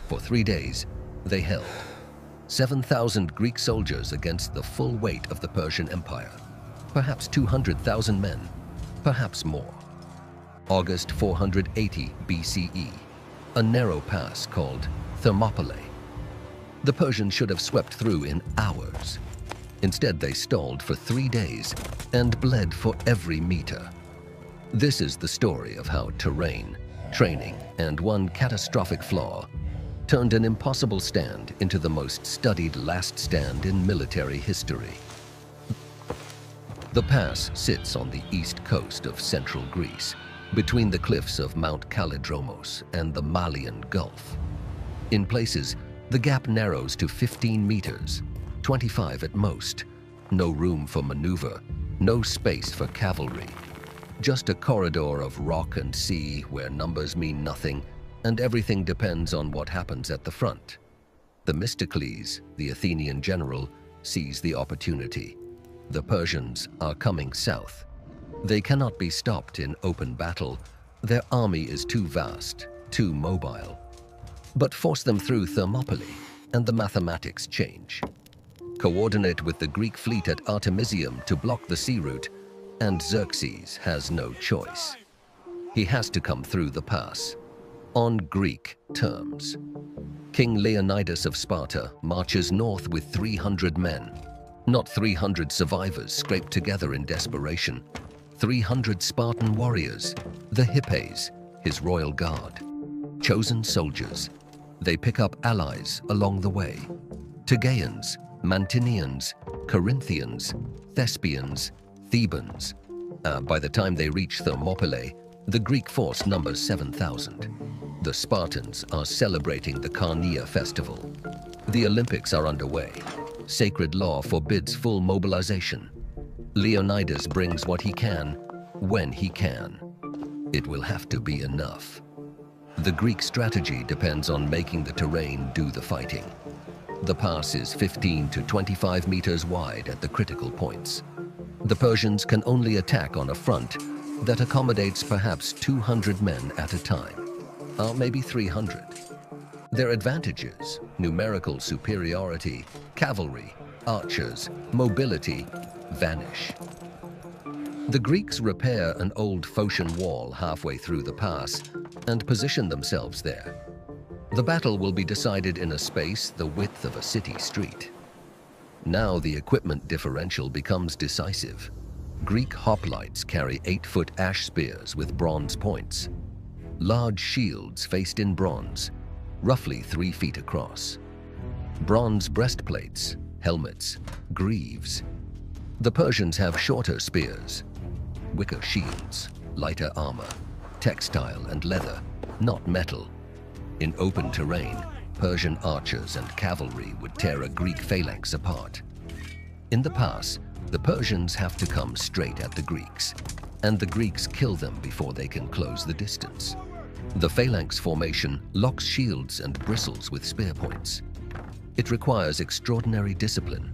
For 3 days, they held 7,000 Greek soldiers against the full weight of the Persian Empire, perhaps 200,000 men, perhaps more. August 480 BCE, a narrow pass called Thermopylae. The Persians should have swept through in hours. Instead, they stalled for 3 days and bled for every meter. This is the story of how terrain, training, and one catastrophic flaw turned an impossible stand into the most studied last stand in military history. The pass sits on the east coast of central Greece, between the cliffs of Mount Kalidromos and the Malian Gulf. In places, the gap narrows to 15 meters, 25 at most. No room for maneuver, no space for cavalry. Just a corridor of rock and sea where numbers mean nothing and everything depends on what happens at the front. Themistocles, the Athenian general, sees the opportunity. The Persians are coming south. They cannot be stopped in open battle. Their army is too vast, too mobile. But force them through Thermopylae, and the mathematics change. Coordinate with the Greek fleet at Artemisium to block the sea route, and Xerxes has no choice. He has to come through the pass, on Greek terms. King Leonidas of Sparta marches north with 300 men, not 300 survivors scraped together in desperation. 300 Spartan warriors, the Hippes, his royal guard. Chosen soldiers. They pick up allies along the way. Tegeans, Mantineans, Corinthians, Thespians, Thebans. By the time they reach Thermopylae, the Greek force numbers 7,000. The Spartans are celebrating the Carnea festival. The Olympics are underway. Sacred law forbids full mobilization. Leonidas brings what he can, when he can. It will have to be enough. The Greek strategy depends on making the terrain do the fighting. The pass is 15 to 25 meters wide at the critical points. The Persians can only attack on a front that accommodates perhaps 200 men at a time, or maybe 300. Their advantages, numerical superiority, cavalry, archers, mobility, vanish. The Greeks repair an old Phocian wall halfway through the pass and position themselves there. The battle will be decided in a space the width of a city street. Now the equipment differential becomes decisive. Greek hoplites carry 8-foot ash spears with bronze points. Large shields faced in bronze, roughly 3 feet across. Bronze breastplates, helmets, greaves. The Persians have shorter spears, wicker shields, lighter armor, textile and leather, not metal. In open terrain, Persian archers and cavalry would tear a Greek phalanx apart. In the pass, the Persians have to come straight at the Greeks, and the Greeks kill them before they can close the distance. The phalanx formation locks shields and bristles with spear points. It requires extraordinary discipline.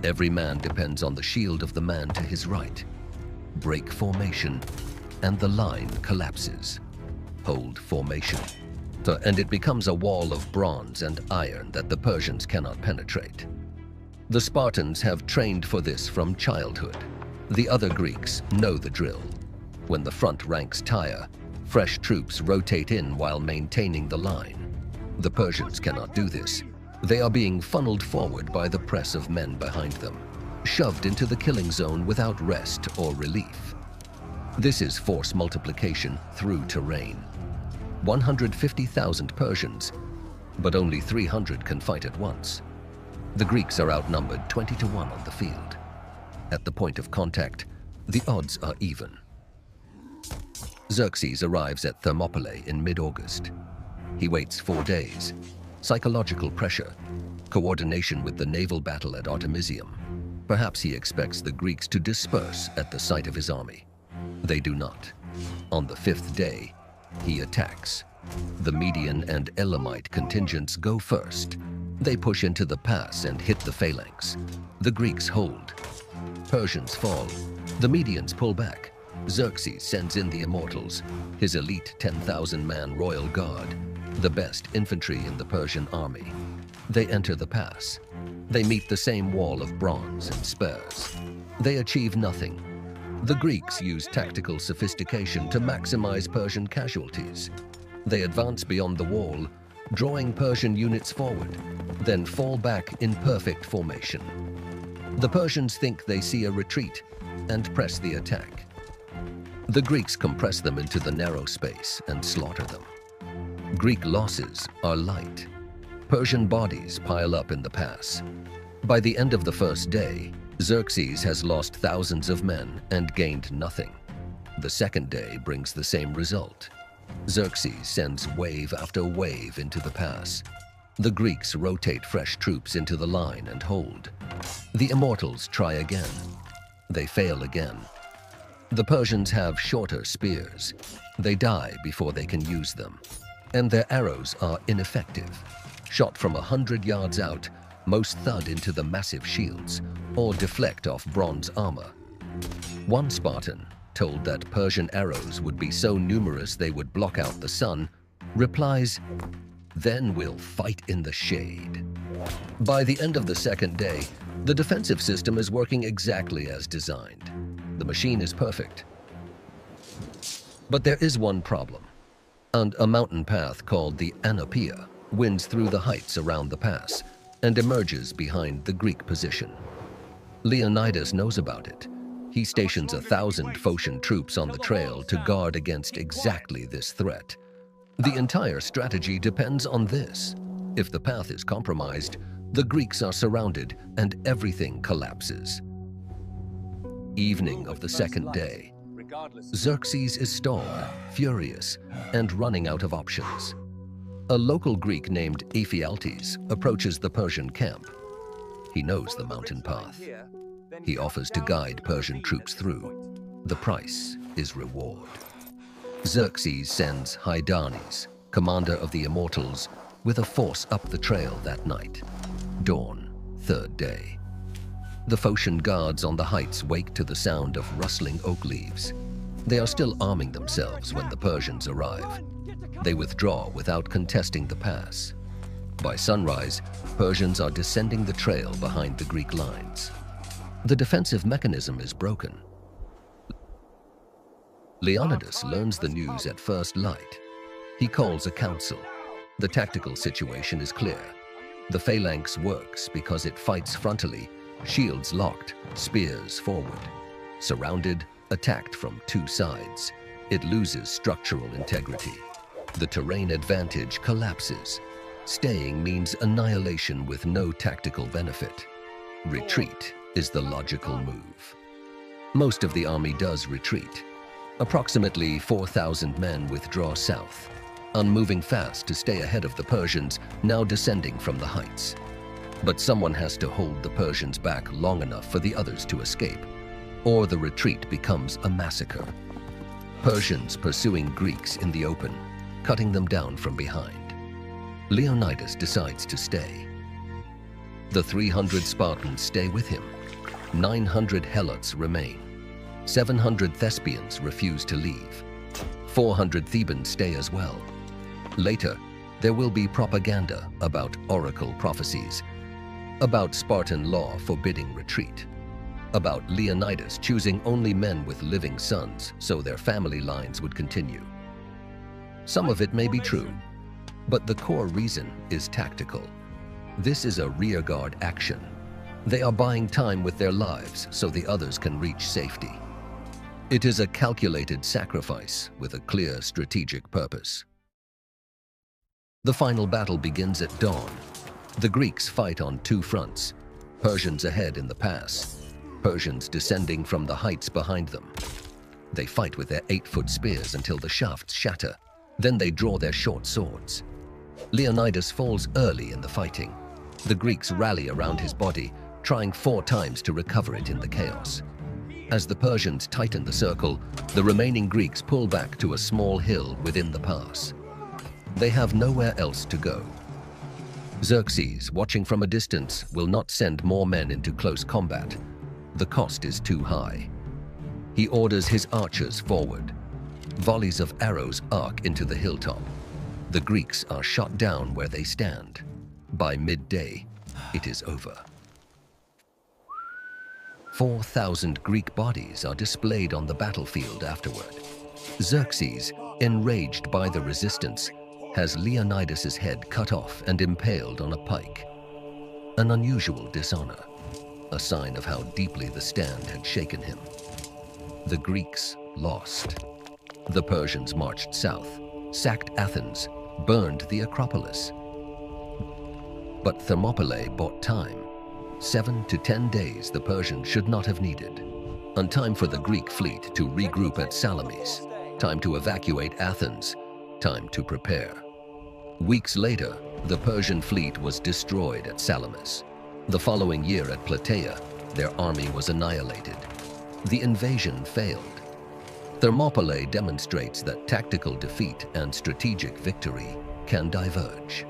Every man depends on the shield of the man to his right. Break formation, and the line collapses. Hold formation. And it becomes a wall of bronze and iron that the Persians cannot penetrate. The Spartans have trained for this from childhood. The other Greeks know the drill. When the front ranks tire, fresh troops rotate in while maintaining the line. The Persians cannot do this. They are being funneled forward by the press of men behind them, shoved into the killing zone without rest or relief. This is force multiplication through terrain. 150,000 Persians, but only 300 can fight at once. The Greeks are outnumbered 20 to 1 on the field. At the point of contact, the odds are even. Xerxes arrives at Thermopylae in mid-August. He waits 4 days. Psychological pressure, coordination with the naval battle at Artemisium. Perhaps he expects the Greeks to disperse at the sight of his army. They do not. On the 5th day, he attacks. The Median and Elamite contingents go first. They push into the pass and hit the phalanx. The Greeks hold. Persians fall. The Medians pull back. Xerxes sends in the Immortals, his elite 10,000-man royal guard. the best infantry in the Persian army. They enter the pass. They meet the same wall of bronze and spurs. They achieve nothing. The Greeks use tactical sophistication to maximize Persian casualties. They advance beyond the wall, drawing Persian units forward, then fall back in perfect formation. The Persians think they see a retreat and press the attack. The Greeks compress them into the narrow space and slaughter them. Greek losses are light. Persian bodies pile up in the pass. By the end of the first day, Xerxes has lost thousands of men and gained nothing. The second day brings the same result. Xerxes sends wave after wave into the pass. The Greeks rotate fresh troops into the line and hold. The immortals try again. They fail again. The Persians have shorter spears. They die before they can use them. And their arrows are ineffective. Shot from 100 yards out, most thud into the massive shields or deflect off bronze armor. One Spartan, told that Persian arrows would be so numerous they would block out the sun, replies, "Then we'll fight in the shade." By the end of the second day, the defensive system is working exactly as designed. The machine is perfect. But there is one problem. And a mountain path called the Anapia winds through the heights around the pass and emerges behind the Greek position. Leonidas knows about it. He stations 1,000 Phocian troops on the trail to guard against exactly this threat. The entire strategy depends on this. If the path is compromised, the Greeks are surrounded and everything collapses. Evening of the second day. Xerxes is stalled, furious, and running out of options. A local Greek named Ephialtes approaches the Persian camp. He knows the mountain path. He offers to guide Persian troops through. The price is reward. Xerxes sends Hydarnes, commander of the Immortals, with a force up the trail that night. Dawn, third day. The Phocian guards on the heights wake to the sound of rustling oak leaves. They are still arming themselves when the Persians arrive. They withdraw without contesting the pass. By sunrise, Persians are descending the trail behind the Greek lines. The defensive mechanism is broken. Leonidas learns the news at first light. He calls a council. The tactical situation is clear. The phalanx works because it fights frontally, shields locked, spears forward. Surrounded, attacked from two sides, it loses structural integrity. The terrain advantage collapses. Staying means annihilation with no tactical benefit. Retreat is the logical move. Most of the army does retreat. Approximately 4,000 men withdraw south, unmoving fast to stay ahead of the Persians now descending from the heights. But someone has to hold the Persians back long enough for the others to escape, or the retreat becomes a massacre. Persians pursuing Greeks in the open, cutting them down from behind. Leonidas decides to stay. The 300 Spartans stay with him. 900 Helots remain. 700 Thespians refuse to leave. 400 Thebans stay as well. Later, there will be propaganda about oracle prophecies, about Spartan law forbidding retreat, about Leonidas choosing only men with living sons so their family lines would continue. Some of it may be true, but the core reason is tactical. This is a rearguard action. They are buying time with their lives so the others can reach safety. It is a calculated sacrifice with a clear strategic purpose. The final battle begins at dawn. The Greeks fight on two fronts, Persians ahead in the pass, Persians descending from the heights behind them. They fight with their 8-foot spears until the shafts shatter. Then they draw their short swords. Leonidas falls early in the fighting. The Greeks rally around his body, trying 4 times to recover it in the chaos. As the Persians tighten the circle, the remaining Greeks pull back to a small hill within the pass. They have nowhere else to go. Xerxes, watching from a distance, will not send more men into close combat. The cost is too high. He orders his archers forward. Volleys of arrows arc into the hilltop. The Greeks are shot down where they stand. By midday, it is over. 4,000 Greek bodies are displayed on the battlefield afterward. Xerxes, enraged by the resistance, has Leonidas's head cut off and impaled on a pike. An unusual dishonor, a sign of how deeply the stand had shaken him. The Greeks lost. The Persians marched south, sacked Athens, burned the Acropolis. But Thermopylae bought time. 7 to 10 days the Persians should not have needed. And time for the Greek fleet to regroup at Salamis, time to evacuate Athens, time to prepare. Weeks later, the Persian fleet was destroyed at Salamis. The following year at Plataea, their army was annihilated. The invasion failed. Thermopylae demonstrates that tactical defeat and strategic victory can diverge.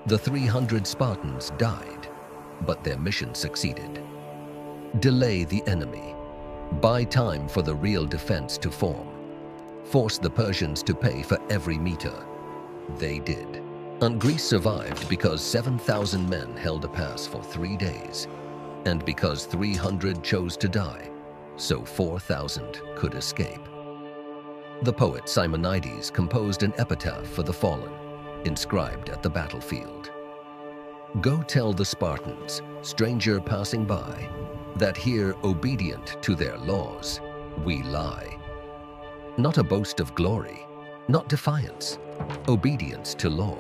The 300 Spartans died, but their mission succeeded. Delay the enemy. Buy time for the real defense to form. Force the Persians to pay for every meter. They did. And Greece survived because 7,000 men held a pass for 3 days, and because 300 chose to die, so 4,000 could escape. The poet Simonides composed an epitaph for the fallen, inscribed at the battlefield. Go tell the Spartans, stranger passing by, that here obedient to their laws, we lie. Not a boast of glory, not defiance, obedience to law.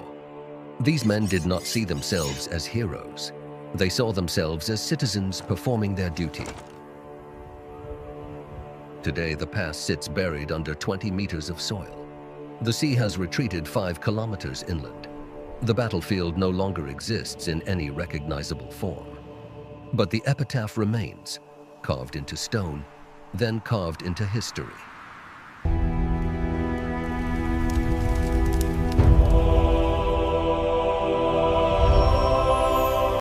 These men did not see themselves as heroes. They saw themselves as citizens performing their duty. Today, the pass sits buried under 20 meters of soil. The sea has retreated 5 kilometers inland. The battlefield no longer exists in any recognizable form. But the epitaph remains, carved into stone, then carved into history.